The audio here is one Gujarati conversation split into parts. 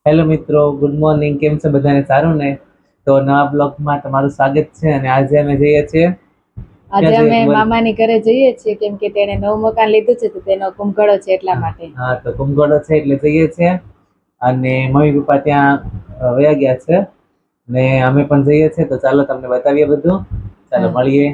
હેલો મિત્રો, ગુડ મોર્નિંગ. કેમ છે બધાને? સારું ને? તો નવા બ્લોગમાં તમારું સ્વાગત છે. અને આજે અમે જઈએ છીએ, આજે અમે મામાની ઘરે જઈએ છીએ કેમ કે તેને નવું મકાન લીધું છે તો તેનો કુંભકળો છે એટલા માટે. હા, તો કુંભકળો છે એટલે જઈએ છીએ. અને મમ્મી પપ્પા ત્યાં વયા ગયા છે ને અમે પણ જઈએ છીએ. તો ચાલો તમને બતાવીએ બધું. ચાલો મળીએ.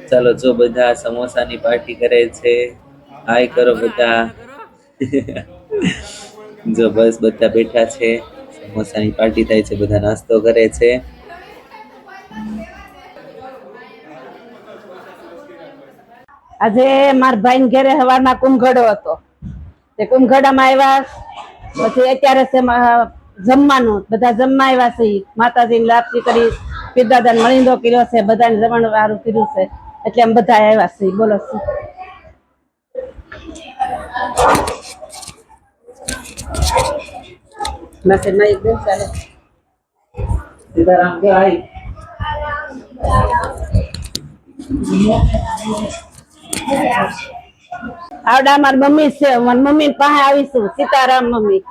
ચાલો, જો બધા સમોસાની પાર્ટી કરે છે. હાય કરો બધા. જો બસ બધા બેઠા છે, સમોસાની પાર્ટી થાય છે, બધા નાસ્તો કરે છે. આજે મારા ભાઈ ઘરે સવારમાં કુંભગળો હતો. તે કુંભગળામાં આવ્યા પછી અત્યારે છે જમવાનું, બધા જમવા આવ્યા છે. માતાજીની લાપસી કરી, પીરદાદાને મણીંદો કર્યો છે, બધાને જમણ વાળું કર્યું છે એટલે અમે બધા આવ્યા છે. બોલો શું મેસેજ માં એકદમ ચાલે. સીતારામ કે હાય. આવડા મારી મમ્મી છે, મારી મમ્મી પાસે આવીશું. સીતારામ મમ્મી.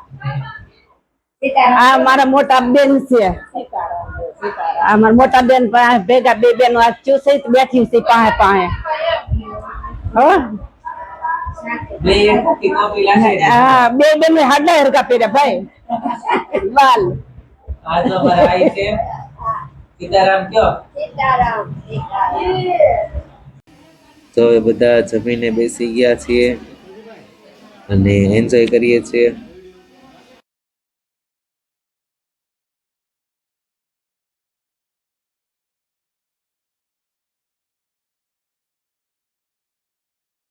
આ મારા મોટા બેન છે. આ મારા મોટા બેન પાસે ભેગા બે બેનો આ ચૂસે બેઠી છે પાસે પાસે. હા, બે બેન હાડા હરકા પહેર્યા ભાઈ. બાલ આ તો મારા ભાઈ છે. સીતારામ કયો. સીતારામ. તો હવે બધા જમીને બેસી ગયા છીએ અને એન્જોય કરીએ છીએ.